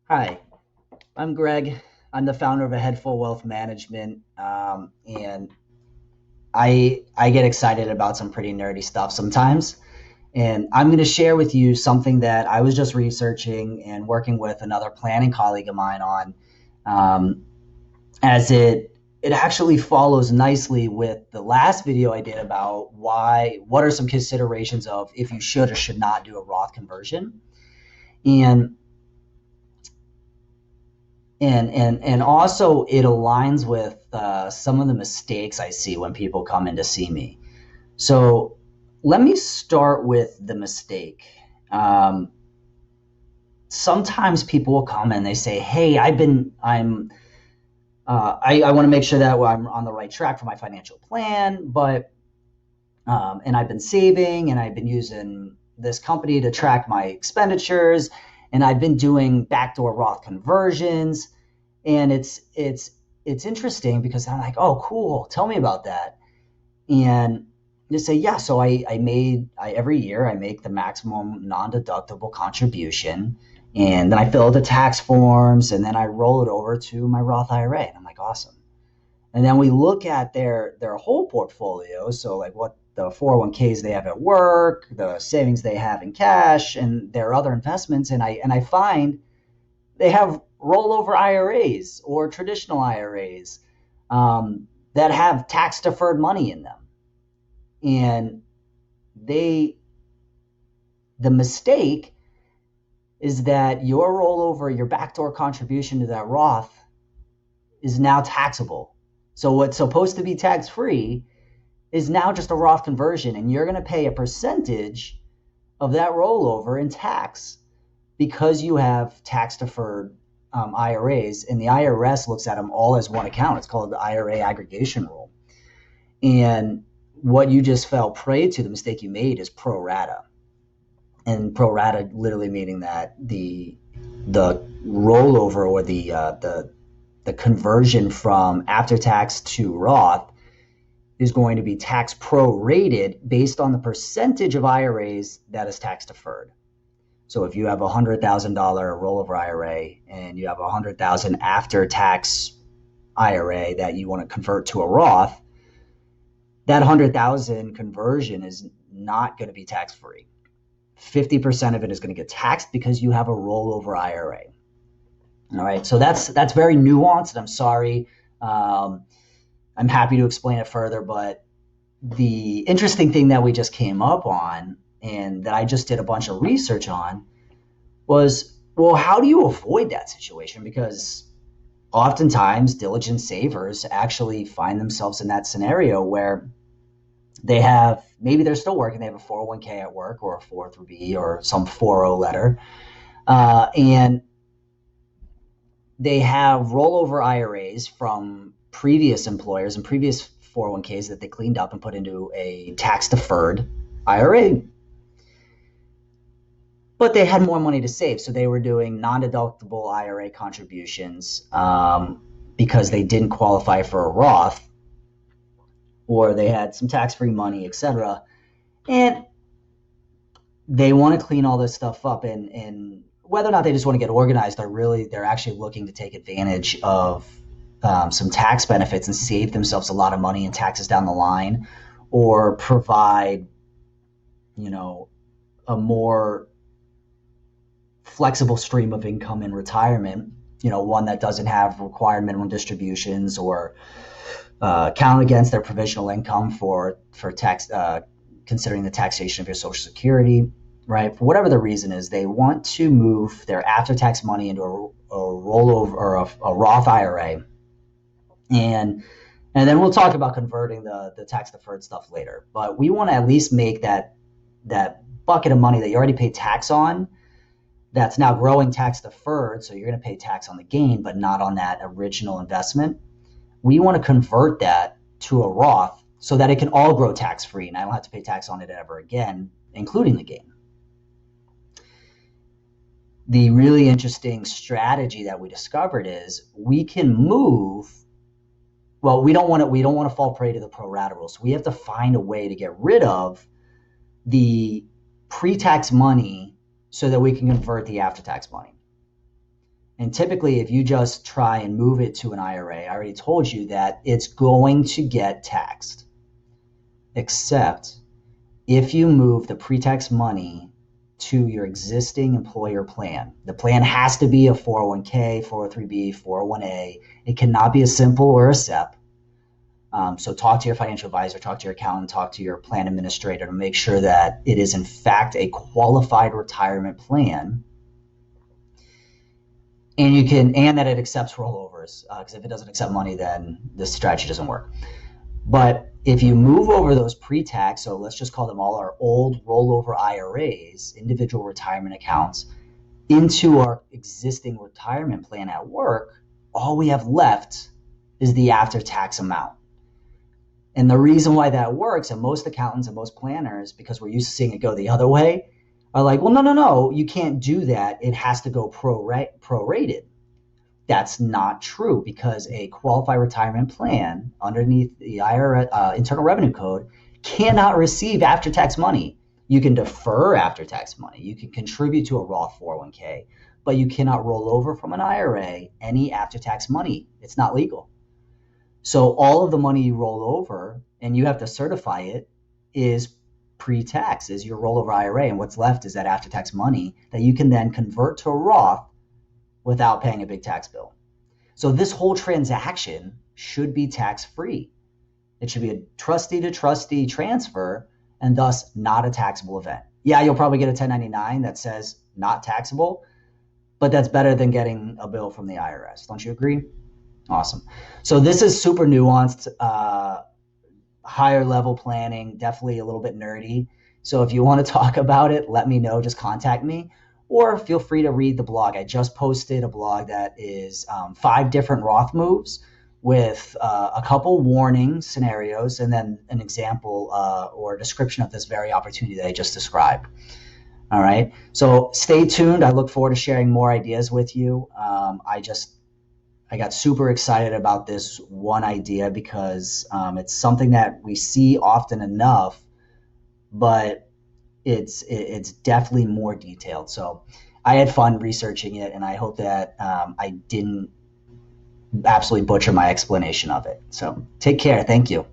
Hi, I'm Greg. I'm the founder of A Head Full Wealth Management, and I get excited about some pretty nerdy stuff sometimes. And I'm going to share with you something that I was just researching and working with another planning colleague of mine on, um, as it actually follows nicely with the last video I did about what are some considerations of if you should or should not do a Roth conversion. And and also it aligns with some of the mistakes I see when people come in to see me. So let me start with the mistake. Um, Sometimes people will come and they say, "Hey, I want to make sure that I'm on the right track for my financial plan, but and I've been saving and I've been using this company to track my expenditures, and I've been doing backdoor Roth conversions." And it's interesting because I'm like, oh, cool, tell me about that. And they say, yeah, so I every year I make the maximum non-deductible contribution, and then I fill out the tax forms, and then I roll it over to my Roth IRA. And I'm like, awesome. And then we look at their whole portfolio, so like what the 401ks they have at work, the savings they have in cash, and their other investments, and I find they have rollover IRAs or traditional IRAs, that have tax deferred money in them. And they, the mistake is that your rollover, your backdoor contribution to that Roth is now taxable. So what's supposed to be tax free is now just a Roth conversion, and you're going to pay a percentage of that rollover in tax because you have tax deferred IRAs, and the IRS looks at them all as one account. It's called the IRA aggregation rule. And what you just fell prey to, the mistake you made, is pro rata. And pro rata literally meaning that the rollover or the conversion from after tax to Roth is going to be tax prorated based on the percentage of IRAs that is tax deferred. So if you have a $100,000 rollover IRA and you have a $100,000 after tax IRA that you want to convert to a Roth, that 100,000 conversion is not going to be tax free. 50% of it is going to get taxed because you have a rollover IRA. All right, so that's very nuanced, and I'm sorry. I'm happy to explain it further, but the interesting thing that we just came up on and that I just did a bunch of research on was, well, how do you avoid that situation? Because oftentimes diligent savers actually find themselves in that scenario where they have, maybe they're still working, they have a 401k at work or a 403b or some 40 letter, and they have rollover IRAs from previous employers and previous 401ks that they cleaned up and put into a tax deferred IRA. But they had more money to save, so they were doing non-deductible IRA contributions, because they didn't qualify for a Roth, or they had some tax-free money, etc. And they want to clean all this stuff up, and whether or not they just want to get organized, they're actually looking to take advantage of some tax benefits and save themselves a lot of money in taxes down the line, or provide, you know, a more flexible stream of income in retirement, one that doesn't have required minimum distributions or count against their provisional income for tax, considering the taxation of your Social Security, right? For whatever the reason is, they want to move their after-tax money into a rollover or a Roth IRA, and then we'll talk about converting the tax deferred stuff later. But we want to at least make that bucket of money that you already paid tax on, that's now growing tax deferred, so you're going to pay tax on the gain, but not on that original investment. We want to convert that to a Roth so that it can all grow tax free, and I don't have to pay tax on it ever again, including the gain. The really interesting strategy that we discovered is we can move. Well, we don't want to fall prey to the pro rata rule, so we have to find a way to get rid of the pre-tax money so that we can convert the after-tax money. And typically, if you just try and move it to an IRA, I already told you that it's going to get taxed, except if you move the pre-tax money to your existing employer plan. The plan has to be a 401k, 403b, 401a. It cannot be a simple or a SEP. So talk to your financial advisor, talk to your accountant, talk to your plan administrator to make sure that it is in fact a qualified retirement plan, and that it accepts rollovers. Because if it doesn't accept money, then this strategy doesn't work. But if you move over those pre-tax, so let's just call them all our old rollover IRAs, individual retirement accounts, into our existing retirement plan at work, all we have left is the after-tax amount. And the reason why that works, and most accountants and most planners, because we're used to seeing it go the other way, are like, well, no, you can't do that. It has to go prorated. That's not true, because a qualified retirement plan underneath the IRS, Internal Revenue Code, cannot receive after-tax money. You can defer after-tax money. You can contribute to a Roth 401k, but you cannot roll over from an IRA any after-tax money. It's not legal. So all of the money you roll over, and you have to certify it, is pre-tax, is your rollover IRA, and what's left is that after-tax money that you can then convert to a Roth without paying a big tax bill. So this whole transaction should be tax-free. It should be a trustee-to-trustee transfer, and thus not a taxable event. Yeah, you'll probably get a 1099 that says not taxable, but that's better than getting a bill from the IRS. Don't you agree? Awesome. So this is super nuanced, higher level planning, definitely a little bit nerdy. So if you want to talk about it, let me know. Just contact me, or feel free to read the blog. I just posted a blog that is 5 different Roth moves with a couple warning scenarios and then an example or description of this very opportunity that I just described. All right. So stay tuned. I look forward to sharing more ideas with you. I got super excited about this one idea because it's something that we see often enough, but it's definitely more detailed. So I had fun researching it, and I hope that I didn't absolutely butcher my explanation of it. So take care. Thank you.